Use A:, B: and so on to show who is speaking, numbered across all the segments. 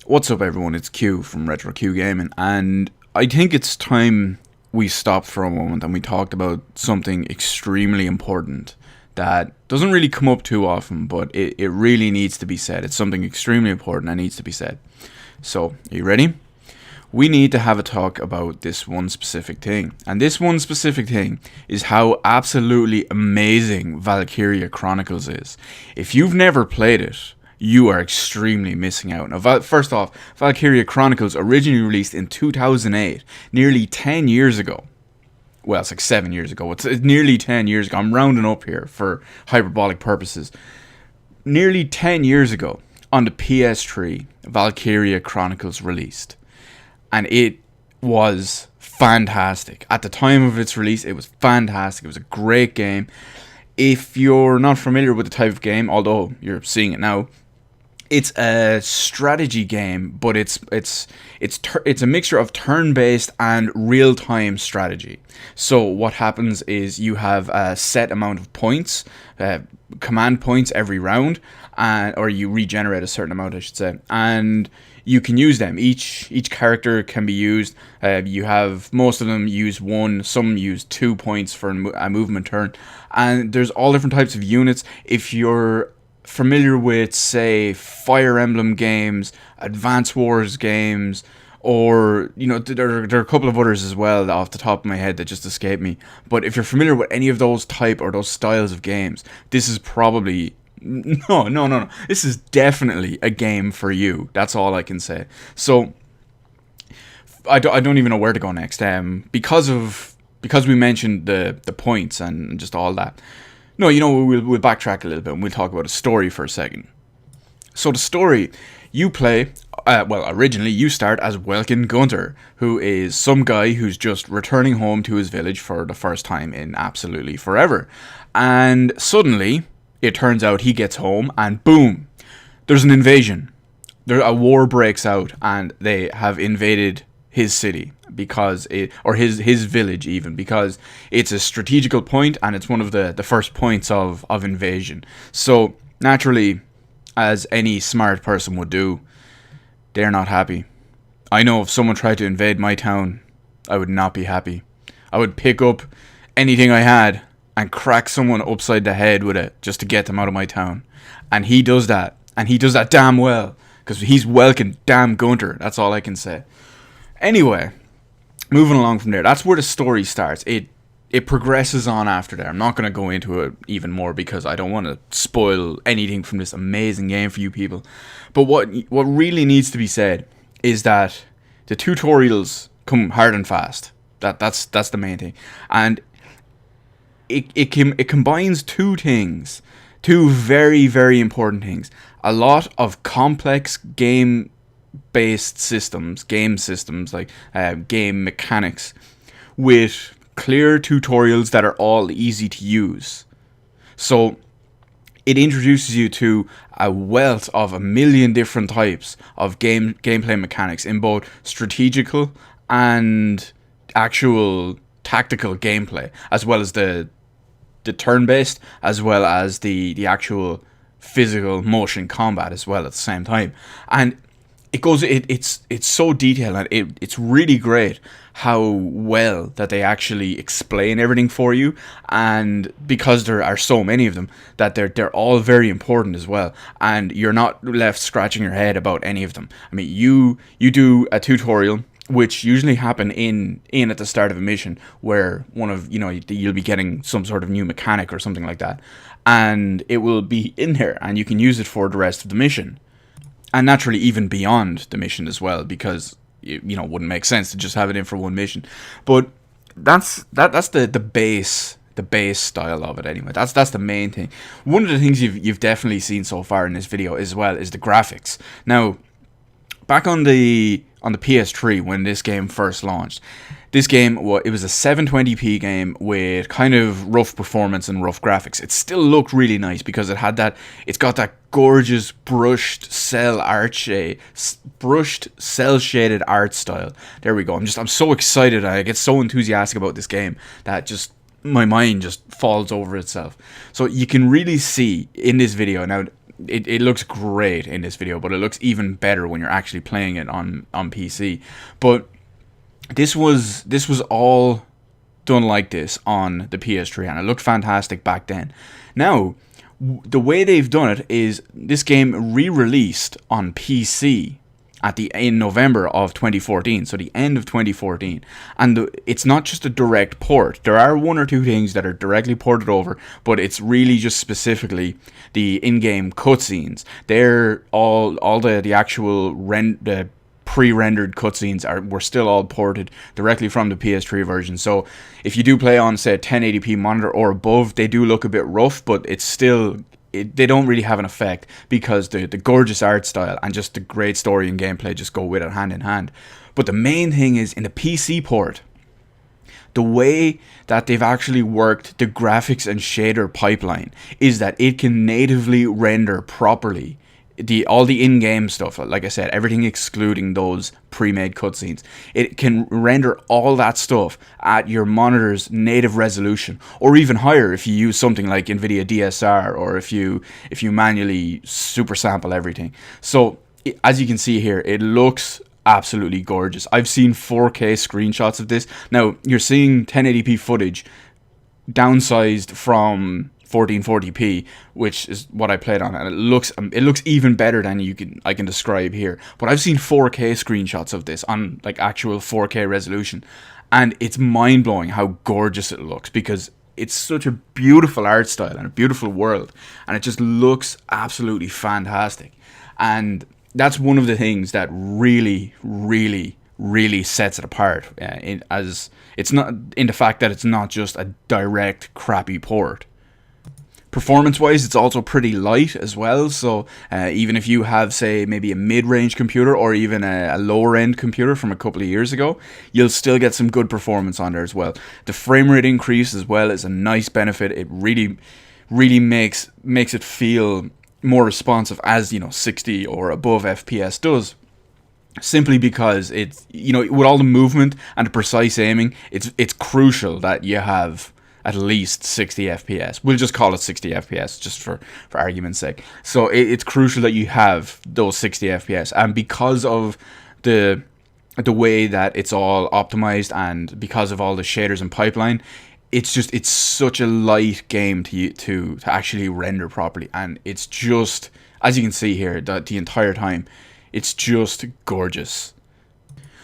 A: What's up everyone, it's Q from Retro Q Gaming, and I think it's time we stopped for a moment and we talked about something extremely important that doesn't really come up too often, but it really needs to be said. It's something extremely important that needs to be said. So, are you ready? We need to have a talk about this one specific thing. And this one specific thing is how absolutely amazing Valkyria Chronicles is. If you've never played it, you are extremely missing out. Now, first off, Valkyria Chronicles originally released in 2008, nearly 10 years ago. Well, it's like 7 years ago. It's nearly 10 years ago. I'm rounding up here for hyperbolic purposes. Nearly 10 years ago, on the PS3, Valkyria Chronicles released. And it was fantastic. At the time of its release, it was fantastic. It was a great game. If you're not familiar with the type of game, although you're seeing it now, it's a strategy game, but it's a mixture of turn-based and real-time strategy. So what happens is you have a set amount of points, command points every round, or you regenerate a certain amount, I should say, and you can use them. Each character can be used. You have most of them use 1, some use 2 points for a movement turn, and there's all different types of units. If you're familiar with, say, Fire Emblem games, Advance Wars games, or, you know, there are a couple of others as well off the top of my head that just escape me. But if you're familiar with any of those type or those styles of games, this is probably... No. This is definitely a game for you. That's all I can say. So, I don't even know where to go next. Because we mentioned the points and just all that. No, you know, we'll backtrack a little bit and we'll talk about a story for a second. So the story, you play, originally you start as Welkin Gunter, who is some guy who's just returning home to his village for the first time in absolutely forever. And suddenly, it turns out he gets home and boom, there's an invasion. A war breaks out and they have invaded his city because his village even, because it's a strategical point and it's one of the first points of invasion. So naturally, as any smart person would do, they're not happy. I know if someone tried to invade my town, I would not be happy. I would pick up anything I had and crack someone upside the head with it just to get them out of my town. And he does that. And he does that damn well. Because he's Welkin damn Gunter. That's all I can say. Anyway, moving along from there. That's where the story starts. It progresses on after there. I'm not going to go into it even more because I don't want to spoil anything from this amazing game for you people. But what really needs to be said is that the tutorials come hard and fast. That's the main thing. And it combines two things, two very, very important things. A lot of complex game-based systems, like game mechanics, with clear tutorials that are all easy to use. So it introduces you to a wealth of a million different types of gameplay mechanics in both strategical and actual tactical gameplay, as well as the turn-based, as well as the actual physical motion combat as well at the same time. And it's so detailed, and it's really great how well that they actually explain everything for you, and because there are so many of them that they're all very important as well, and you're not left scratching your head about any of them. I mean, you do a tutorial which usually happen in at the start of a mission, where you'll be getting some sort of new mechanic or something like that, and it will be in there and you can use it for the rest of the mission, and naturally even beyond the mission as well, because it wouldn't make sense to just have it in for one mission. But that's the base style of it anyway. That's the main thing. One of the things you've definitely seen so far in this video as well is the graphics. Now, back on the PS3 when this game first launched, this game it was a 720p game with kind of rough performance and rough graphics. It still looked really nice because it's got that gorgeous brushed cell shaded art style. There we go. I'm so excited. I get so enthusiastic about this game that just my mind just falls over itself. So you can really see in this video now. it looks great in this video, but it looks even better when you're actually playing it on PC. But this was all done like this on the PS3, and it looked fantastic back then. Now, the way they've done it is this game re-released on PC in November of 2014, so the end of 2014, and it's not just a direct port. There are one or two things that are directly ported over, but it's really just specifically the in-game cutscenes. They're all the actual the pre-rendered cutscenes were still all ported directly from the PS3 version. So if you do play on, say, 1080p monitor or above, they do look a bit rough, but it's still, they don't really have an effect, because the gorgeous art style and just the great story and gameplay just go with it hand in hand. But the main thing is, in the PC port, the way that they've actually worked the graphics and shader pipeline is that it can natively render properly all the in-game stuff. Like I said, everything excluding those pre-made cutscenes. It can render all that stuff at your monitor's native resolution, or even higher if you use something like NVIDIA DSR, or if you manually super sample everything. So as you can see here, it looks absolutely gorgeous. I've seen 4K screenshots of this. Now, you're seeing 1080p footage downsized from 1440p, which is what I played on, and it looks even better than I can describe here. But I've seen 4K screenshots of this on like actual 4K resolution, and it's mind-blowing how gorgeous it looks, because it's such a beautiful art style and a beautiful world, and it just looks absolutely fantastic. And that's one of the things that really, really, really sets it apart, as it's not in the fact that it's not just a direct crappy port. Performance-wise, it's also pretty light as well, so even if you have, say, maybe a mid-range computer or even a lower-end computer from a couple of years ago, you'll still get some good performance on there as well. The frame rate increase as well is a nice benefit. It really, really makes it feel more responsive, as 60 or above FPS does. Simply because it's, with all the movement and the precise aiming, it's crucial that you have at least 60 FPS. We'll just call it 60 FPS just for argument's sake. So it's crucial that you have those 60 FPS, and because of the way that it's all optimized, and because of all the shaders and pipeline, it's such a light game to actually render properly, and it's just, as you can see here, the entire time, it's just gorgeous.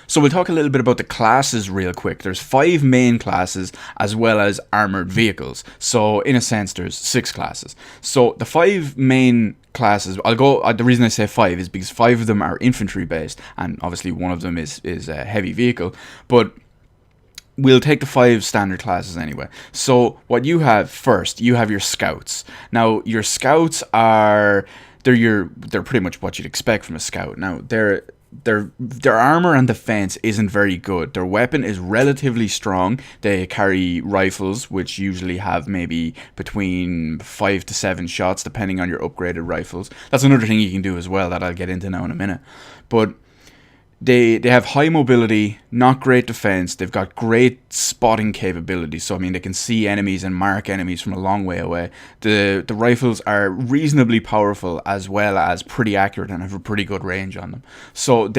A: So we'll talk a little bit about the classes real quick. There's 5 main classes as well as armored vehicles. So in a sense, there's 6 classes. So the 5 main classes, the reason I say 5 is because 5 of them are infantry based, and obviously one of them is a heavy vehicle, but we'll take the 5 standard classes anyway. So what you have first, you have your scouts. Now your scouts they're pretty much what you'd expect from a scout. Now their armor and defense isn't very good. Their weapon is relatively strong. They carry rifles, which usually have maybe between 5 to 7 shots, depending on your upgraded rifles. That's another thing you can do as well that I'll get into now in a minute. But they have high mobility, not great defense. They've got great spotting capabilities, so I mean they can see enemies and mark enemies from a long way away. The rifles are reasonably powerful as well as pretty accurate and have a pretty good range on them. So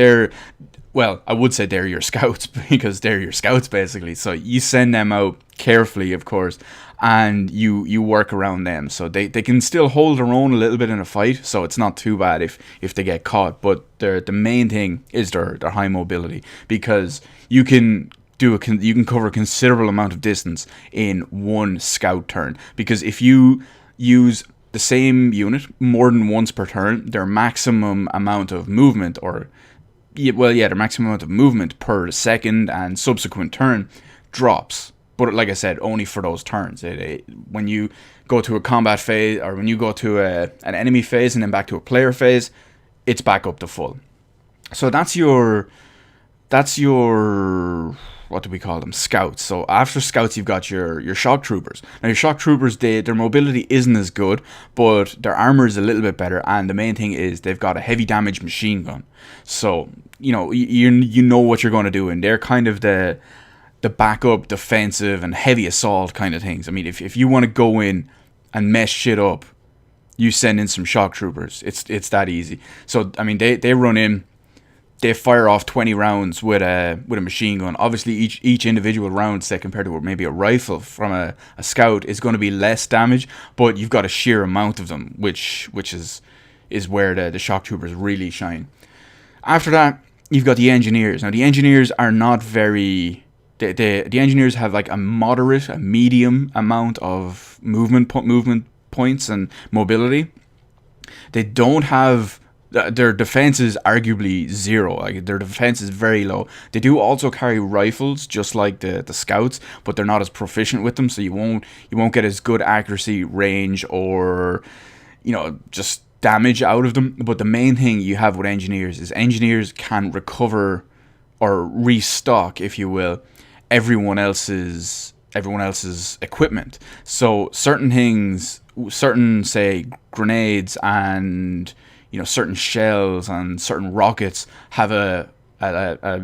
A: I would say they're your scouts, because they're your scouts basically. So you send them out carefully, of course, and you work around them. So they can still hold their own a little bit in a fight, so it's not too bad if they get caught. But the main thing is their high mobility, because you can cover a considerable amount of distance in one scout turn. Because if you use the same unit more than once per turn, their maximum amount of movement, their maximum amount of movement per second and subsequent turn drops. But like I said, only for those turns. When you go to a combat phase, or when you go to an enemy phase and then back to a player phase, it's back up to full. So that's your what do we call them? Scouts. So after scouts, you've got your shock troopers. Now your shock troopers, their mobility isn't as good, but their armor is a little bit better, and the main thing is they've got a heavy damage machine gun. So you know what you're going to do, and they're kind of the backup, defensive, and heavy assault kind of things. I mean, if you want to go in and mess shit up, you send in some shock troopers. It's that easy. So I mean, they run in, they fire off 20 rounds with a machine gun. Obviously, each individual round, say compared to maybe a rifle from a scout, is going to be less damage, but you've got a sheer amount of them, which is where the shock troopers really shine. After that, you've got the engineers. Now, the engineers are not very. The engineers have like a medium amount of movement points and mobility. They don't have. Their defense is arguably zero. Like, their defense is very low. They do also carry rifles, just like the scouts, but they're not as proficient with them, so you won't get as good accuracy, range, or just damage out of them. But the main thing you have with engineers is engineers can recover or restock, if you will, everyone else's equipment. So certain things, say grenades and certain shells and certain rockets have a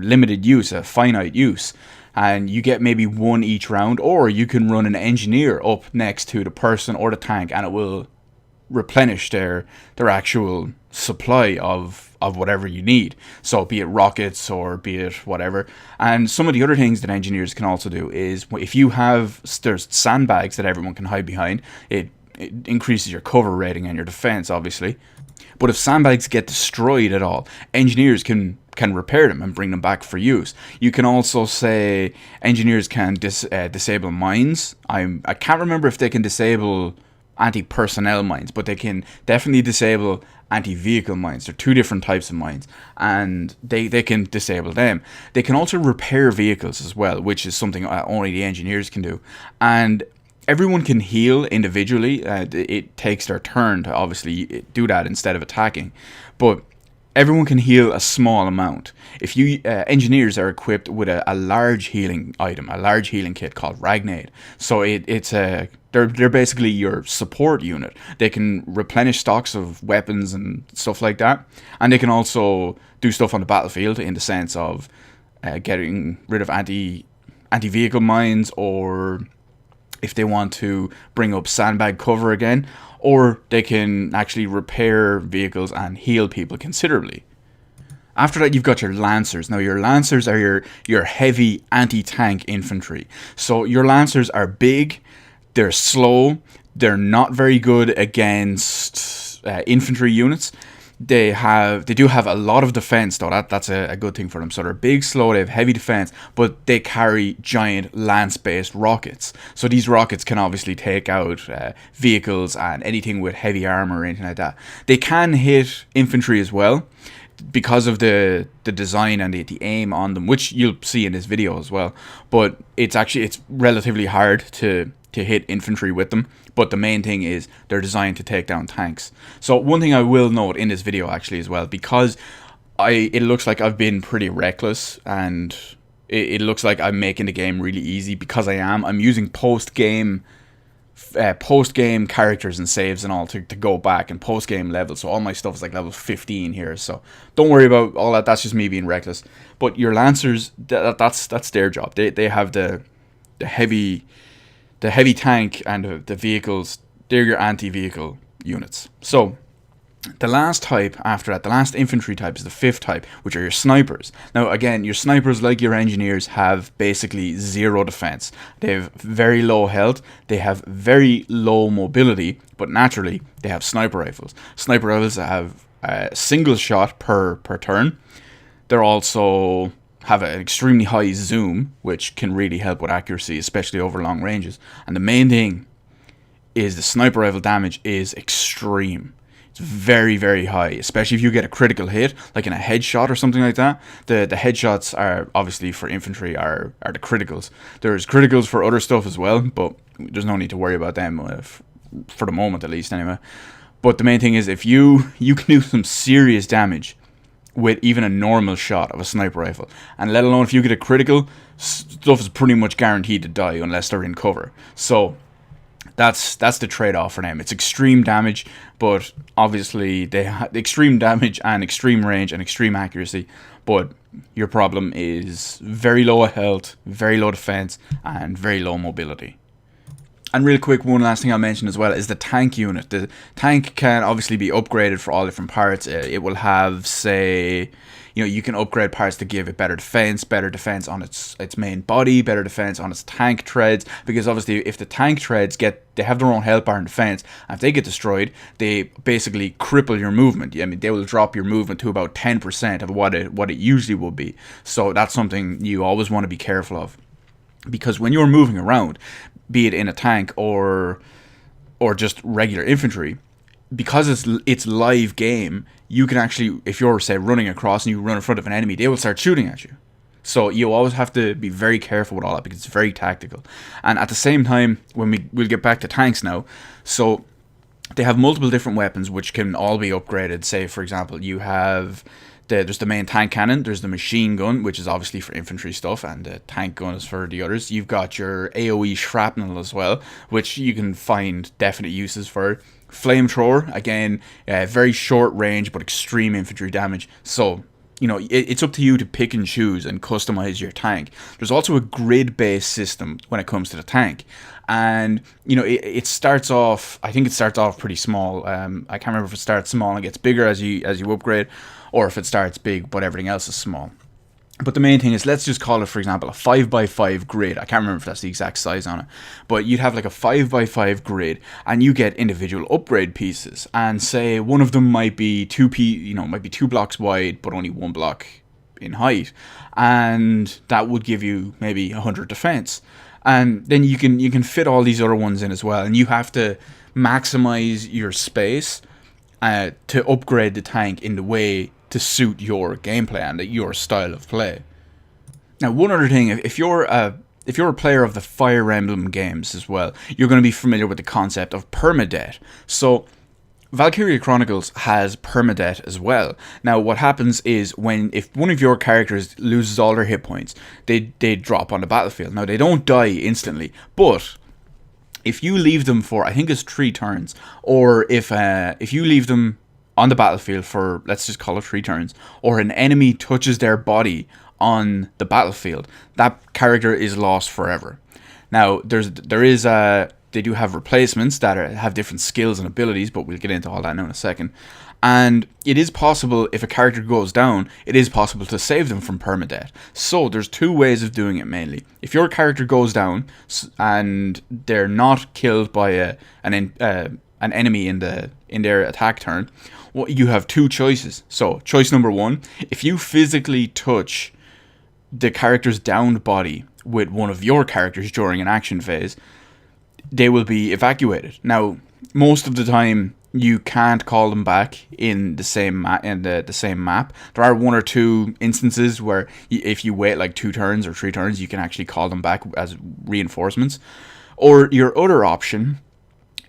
A: limited use, a finite use, and you get maybe one each round, or you can run an engineer up next to the person or the tank, and it will replenish their actual supply of whatever you need. So be it rockets or be it whatever. And some of the other things that engineers can also do is, if there's sandbags that everyone can hide behind, it increases your cover rating and your defense, obviously. But if sandbags get destroyed at all, engineers can repair them and bring them back for use. You can also say engineers can disable mines. I can't remember if they can disable anti-personnel mines, but they can definitely disable anti-vehicle mines. They're two different types of mines, and they can disable them. They can also repair vehicles as well, which is something only the engineers can do. And everyone can heal individually. It takes their turn to obviously do that instead of attacking, but everyone can heal a small amount. If you engineers are equipped with a large healing item, a large healing kit called Ragnade. So they're basically your support unit. They can replenish stocks of weapons and stuff like that, and they can also do stuff on the battlefield in the sense of getting rid of anti-vehicle mines, or if they want to bring up sandbag cover again, or they can actually repair vehicles and heal people considerably. After that, you've got your Lancers. Now, your Lancers are your heavy anti-tank infantry. So your Lancers are big, they're slow, they're not very good against infantry units. They do have a lot of defense, though. That's a good thing for them. So they're big, slow, they have heavy defense, but they carry giant lance-based rockets. So these rockets can obviously take out vehicles and anything with heavy armor or anything like that. They can hit infantry as well, because of the design and the aim on them, which you'll see in this video as well. But it's relatively hard to hit infantry with them. But the main thing is they're designed to take down tanks. So one thing I will note in this video actually as well, because it looks like I've been pretty reckless, and it looks like I'm making the game really easy, because I'm using post-game characters and saves and all to go back, and post-game levels. So all my stuff is like level 15 here, so don't worry about all that. That's just me being reckless. But your Lancers, that's their job. They have the heavy tank and the vehicles. They're your anti-vehicle units. So the last type after that, the last infantry type, is the fifth type, which are your snipers. Now again, your snipers, like your engineers, have basically zero defense. They have very low health, they have very low mobility, but naturally they have sniper rifles. Sniper rifles have a single shot per turn. They're also have an extremely high zoom, which can really help with accuracy, especially over long ranges. And the main thing is the sniper rifle damage is extreme. It's very, very high, especially if you get a critical hit, like in a headshot or something like that. The headshots are obviously for infantry are the criticals. There's criticals for other stuff as well, but there's no need to worry about them for the moment, at least anyway. But the main thing is, if you can do some serious damage with even a normal shot of a sniper rifle, and let alone if you get a critical, stuff is pretty much guaranteed to die unless they're in cover. So that's the trade-off for them. It's extreme damage, but obviously they have extreme damage and extreme range and extreme accuracy, but your problem is very low health, very low defense, and very low mobility. And real quick, one last thing I'll mention as well is the tank unit. The tank can obviously be upgraded for all different parts. It will have, say, you can upgrade parts to give it better defense on its main body, better defense on its tank treads, because obviously if the tank treads they have their own health bar and defense, and if they get destroyed, they basically cripple your movement. I mean, they will drop your movement to about 10% of what it usually will be. So that's something you always want to be careful of, because when you're moving around, be it in a tank or just regular infantry, because it's live game, you can actually, if you're, say, running across and you run in front of an enemy, they will start shooting at you. So you always have to be very careful with all that, because it's very tactical. And at the same time, we'll get back to tanks now, so they have multiple different weapons which can all be upgraded. Say, for example, you have there's the main tank cannon, there's the machine gun, which is obviously for infantry stuff, and the tank gun is for the others. You've got your AoE shrapnel as well, which you can find definite uses for. Flamethrower, again, very short range but extreme infantry damage. So, it's up to you to pick and choose and customize your tank. There's also a grid-based system when it comes to the tank. And, it starts off, I think it starts off pretty small. I can't remember if it starts small and gets bigger as you upgrade, or if it starts big but everything else is small. But the main thing is, let's just call it, for example, a 5x5 grid. I can't remember if that's the exact size on it. But you'd have like a 5x5 grid, and you get individual upgrade pieces. And say one of them might be two blocks wide, but only 1 block in height. And that would give you maybe 100 defense. And then you can fit all these other ones in as well. And you have to maximize your space to upgrade the tank in the way to suit your gameplay and your style of play. Now, one other thing, if you're a player of the Fire Emblem games as well, you're going to be familiar with the concept of permadeath. So, Valkyria Chronicles has permadeath as well. Now, what happens is if one of your characters loses all their hit points, they drop on the battlefield. Now, they don't die instantly, but if you leave them for, I think it's 3 turns, or if you leave them on the battlefield for, let's just call it 3 turns, or an enemy touches their body on the battlefield, that character is lost forever. Now, they do have replacements that have different skills and abilities, but we'll get into all that now in a second. And it is possible, if a character goes down, it is possible to save them from permadeath. So there's 2 ways of doing it mainly. If your character goes down and they're not killed by an enemy in their attack turn, well, you have 2 choices. So choice number 1, if you physically touch the character's downed body with one of your characters during an action phase, they will be evacuated. Now, most of the time you can't call them back in the same the same map. There are 1 or 2 instances where if you wait like 2 turns or 3 turns, you can actually call them back as reinforcements. Or your other option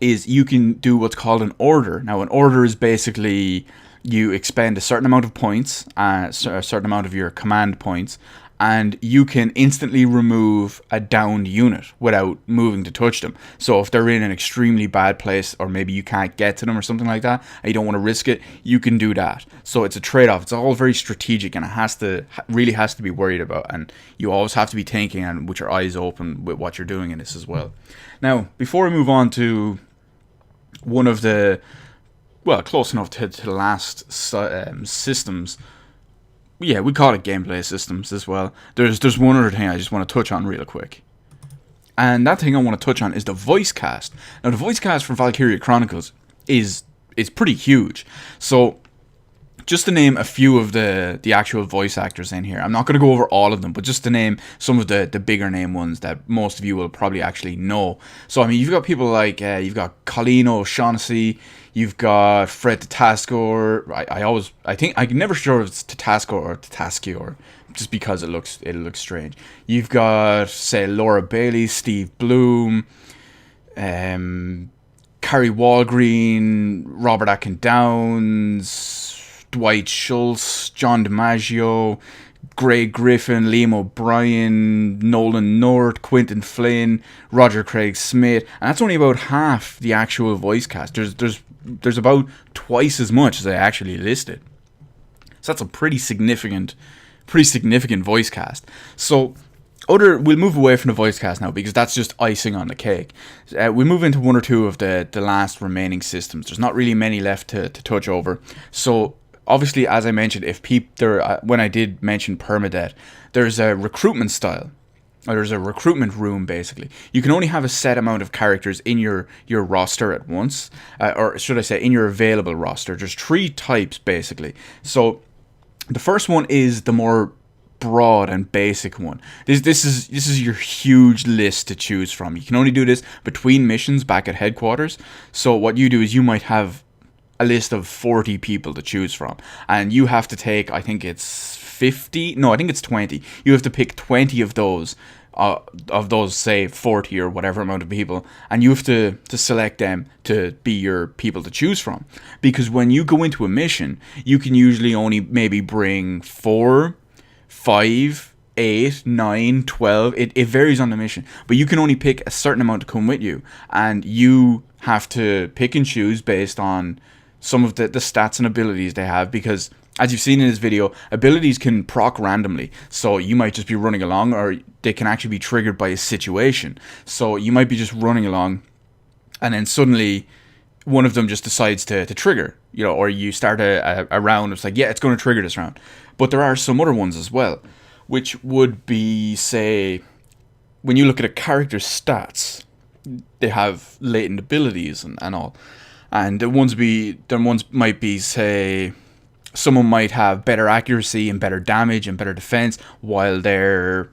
A: is you can do what's called an order. Now, an order is basically you expend a certain amount of points, a certain amount of your command points, and you can instantly remove a downed unit without moving to touch them. So if they're in an extremely bad place, or maybe you can't get to them or something like that, and you don't want to risk it, you can do that. So it's a trade-off. It's all very strategic, and it really has to be worried about, and you always have to be thinking and with your eyes open with what you're doing in this as well. Now, before we move on to one of the, well, close enough to the last systems, yeah, we call it gameplay systems as well. There's one other thing I just want to touch on real quick. And that thing I want to touch on is the voice cast. Now, the voice cast for Valkyria Chronicles is pretty huge. So, just to name a few of the actual voice actors in here. I'm not going to go over all of them, but just to name some of the bigger name ones that most of you will probably actually know. So, I mean, you've got people like, you've got Colleen O'Shaughnessy, you've got Fred Tatasciore. I'm never sure if it's Tatasciore or Tatasciore, just because it looks strange. You've got, say, Laura Bailey, Steve Bloom, Carrie Walgreen, Robert Atkin Downs, Dwight Schultz, John DiMaggio, Gray Griffin, Liam O'Brien, Nolan North, Quentin Flynn, Roger Craig Smith, and that's only about half the actual voice cast. There's about twice as much as I actually listed. So that's a pretty significant voice cast. So we'll move away from the voice cast now, because that's just icing on the cake. We move into one or two of the last remaining systems. There's not really many left to touch over. So obviously, as I mentioned, when I did mention permadeath, there's a recruitment style. Or there's a recruitment room, basically. You can only have a set amount of characters in your roster at once. Or should I say, in your available roster. There's 3 types, basically. So the first one is the more broad and basic one. This is your huge list to choose from. You can only do this between missions back at headquarters. So what you do is you might have a list of 40 people to choose from, and you have to take, I think it's 50, no, I think it's 20. You have to pick 20 of those say 40 or whatever amount of people, and you have to select them to be your people to choose from. Because when you go into a mission, you can usually only maybe bring 4, 5, 8, 9, 12. It varies on the mission, but you can only pick a certain amount to come with you, and you have to pick and choose based on some of the stats and abilities they have, because as you've seen in this video, abilities can proc randomly. So you might just be running along, or they can actually be triggered by a situation. So you might be just running along, and then suddenly one of them just decides to trigger, or you start a round. It's like, yeah, it's going to trigger this round. But there are some other ones as well, which would be, say, when you look at a character's stats, they have latent abilities and all. And the ones might be, say, someone might have better accuracy and better damage and better defense while they're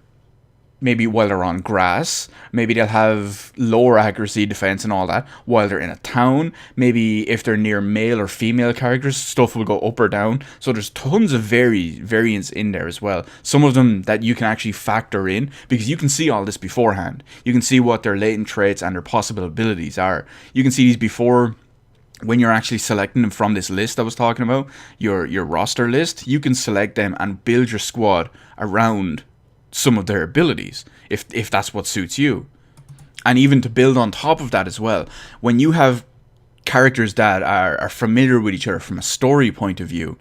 A: on grass. Maybe they'll have lower accuracy, defense, and all that while they're in a town. Maybe if they're near male or female characters, stuff will go up or down. So there's tons of variance in there as well. Some of them that you can actually factor in, because you can see all this beforehand. You can see what their latent traits and their possible abilities are. You can see these before. When you're actually selecting them from this list I was talking about, your roster list, you can select them and build your squad around some of their abilities, if that's what suits you. And even to build on top of that as well, when you have characters that are familiar with each other from a story point of view,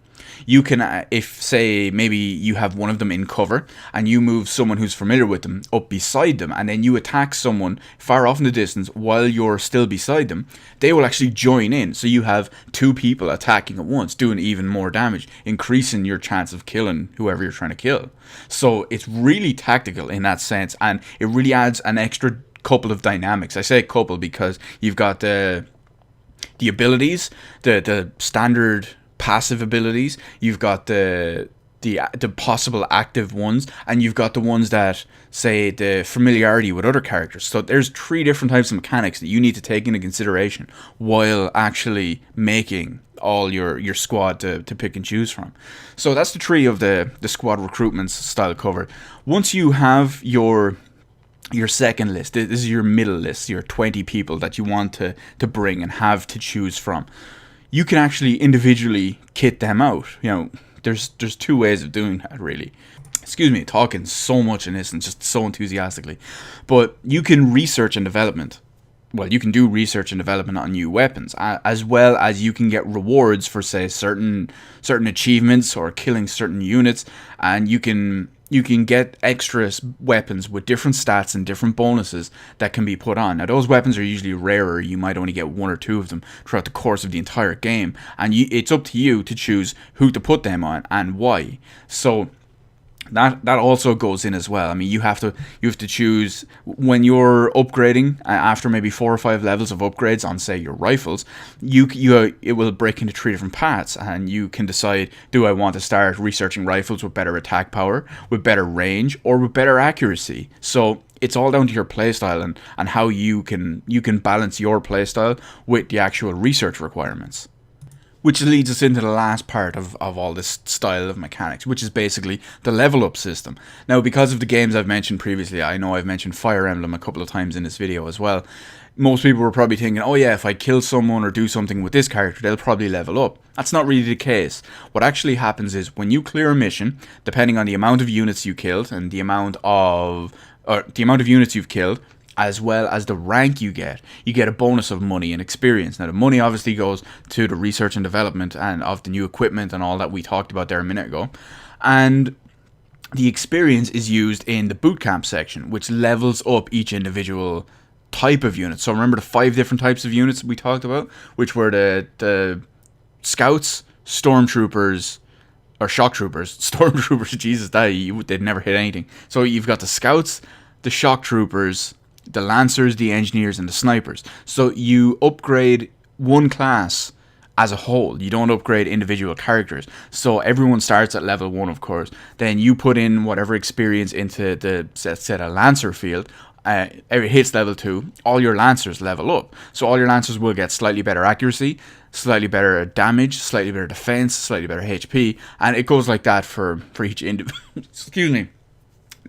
A: you can, if say maybe you have one of them in cover and you move someone who's familiar with them up beside them, and then you attack someone far off in the distance while you're still beside them, they will actually join in. So you have 2 people attacking at once, doing even more damage, increasing your chance of killing whoever you're trying to kill. So it's really tactical in that sense, and it really adds an extra couple of dynamics. I say couple because you've got the abilities, the standard passive abilities, you've got the possible active ones, and you've got the ones that say the familiarity with other characters. So there's 3 different types of mechanics that you need to take into consideration while actually making all your squad to pick and choose from. So that's the 3 of the squad recruitment style covered. Once you have your second list, this is your middle list, your 20 people that you want to bring and have to choose from, you can actually individually kit them out. There's 2 ways of doing that, really. Excuse me, talking so much in this and just so enthusiastically. But you can research and development. Well, you can do research and development on new weapons, as well as you can get rewards for, say, certain achievements or killing certain units, and you can get extra weapons with different stats and different bonuses that can be put on. Now, those weapons are usually rarer. You might only get 1 or 2 of them throughout the course of the entire game, and it's up to you to choose who to put them on and why. So that also goes in as well. I mean, you have to choose when you're upgrading after maybe 4 or 5 levels of upgrades on, say, your rifles. It will break into 3 different paths, and you can decide: do I want to start researching rifles with better attack power, with better range, or with better accuracy? So it's all down to your playstyle and how you can balance your playstyle with the actual research requirements. Which leads us into the last part of all this style of mechanics, which is basically the level up system. Now, because of the games I've mentioned previously, I know I've mentioned Fire Emblem a couple of times in this video as well. Most people were probably thinking, oh yeah, if I kill someone or do something with this character, they'll probably level up. That's not really the case. What actually happens is, when you clear a mission, depending on the amount of units you killed and the amount of units you've killed, as well as the rank you get a bonus of money and experience. Now, the money obviously goes to the research and development and of the new equipment and all that we talked about there a minute ago. And the experience is used in the bootcamp section, which levels up each individual type of unit. So remember the 5 different types of units we talked about, which were the scouts, stormtroopers, or shock troopers. Stormtroopers, Jesus, they'd never hit anything. So you've got the scouts, the shock troopers, the lancers, the engineers, and the snipers. So you upgrade one class as a whole. You don't upgrade individual characters. So everyone starts at level 1, of course. Then you put in whatever experience into the set a lancer field. It hits level 2, all your lancers level up. So all your lancers will get slightly better accuracy, slightly better damage, slightly better defense, slightly better HP, and it goes like that for each individual. Excuse me,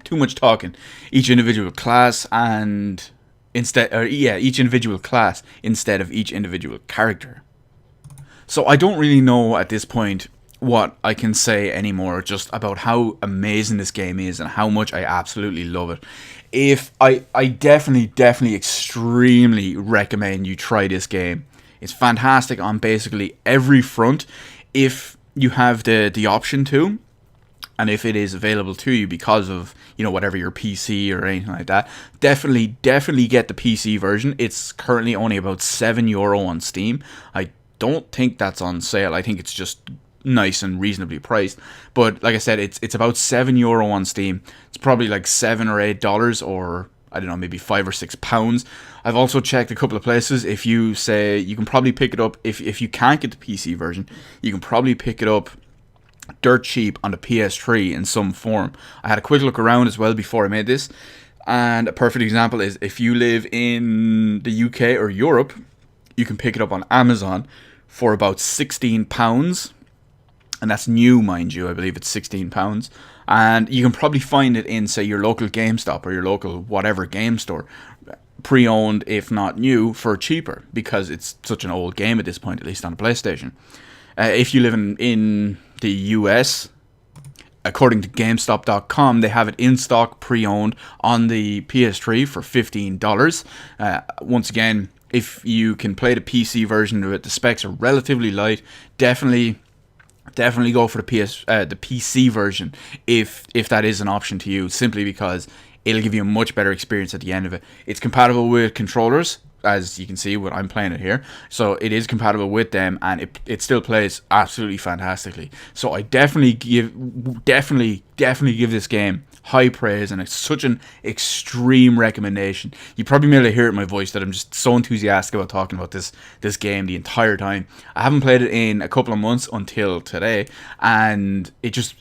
A: too much talking. Each individual class and each individual class instead of each individual character. So I don't really know at this point what I can say anymore just about how amazing this game is and how much I absolutely love it. I definitely extremely recommend you try this game. It's fantastic on basically every front if you have the option to, and if it is available to you because of, whatever your PC or anything like that. Definitely get the PC version. It's currently only about €7 on Steam. I don't think that's on sale. I think it's just nice and reasonably priced, but like I said, it's about €7 on Steam. It's probably like $7 or $8, or I don't know, maybe £5 or £6. I've also checked a couple of places. If you say you can probably pick it up, if you can't get the PC version, you can probably pick it up dirt cheap on the PS3 in some form. I had a quick look around as well before I made this, and a perfect example is if you live in the UK or Europe, you can pick it up on Amazon for about £16. And that's new, mind you. I believe it's £16. And you can probably find it in, say, your local GameStop or your local whatever game store, pre-owned, if not new, for cheaper, because it's such an old game at this point, at least on the PlayStation. If you live in the US, according to GameStop.com, they have it in stock, pre-owned, on the PS3 for $15. Once again, if you can play the PC version of it, the specs are relatively light. Definitely go for the PC version if that is an option to you, simply because it'll give you a much better experience at the end of it. It's compatible with controllers, as you can see when I'm playing it here. So it is compatible with them, and it still plays absolutely fantastically. So I definitely give this game high praise, and it's such an extreme recommendation. You probably may hear it in my voice that I'm just so enthusiastic about talking about this game the entire time. I haven't played it in a couple of months until today, and it just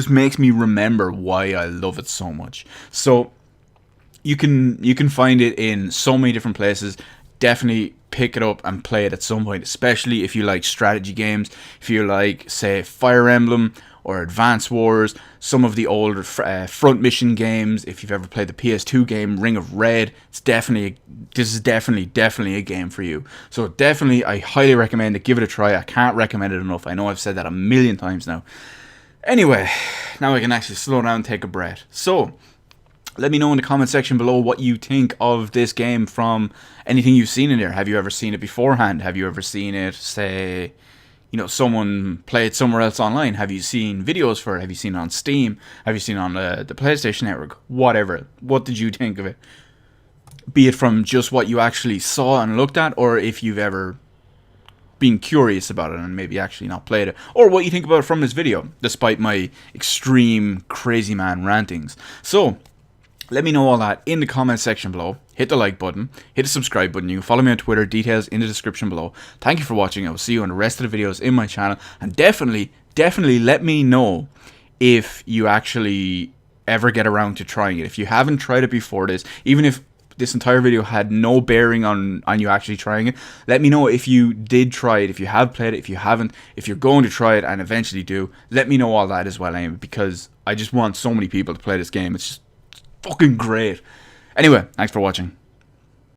A: makes me remember why I love it so much. So you can find it in so many different places. Definitely pick it up and play it at some point, especially if you like strategy games, if you like, say, Fire Emblem or Advance Wars, some of the older front mission games. If you've ever played the PS2 game Ring of Red, this is definitely a game for you. So definitely, I highly recommend it. Give it a try. I can't recommend it enough. I know I've said that a million times now. Anyway, now I can actually slow down and take a breath. So let me know in the comment section below what you think of this game from anything you've seen in there. Have you ever seen it beforehand? Have you ever seen it, say, someone play it somewhere else online? Have you seen videos for it? Have you seen it on Steam? Have you seen it on the PlayStation Network? Whatever. What did you think of it? Be it from just what you actually saw and looked at, or if you've ever been curious about it and maybe actually not played it, or what you think about it from this video, despite my extreme crazy man rantings. So let me know all that in the comment section below. Hit the like button, hit the subscribe button. You can follow me on Twitter, details in the description below. Thank you for watching. I will see you on the rest of the videos in my channel, and definitely let me know if you actually ever get around to trying it. If you haven't tried it before this, even if this entire video had no bearing on you actually trying it, let me know if you did try it, if you have played it, if you haven't, if you're going to try it and eventually do. Let me know all that as well, because I just want so many people to play this game. It's just fucking great. Anyway, thanks for watching.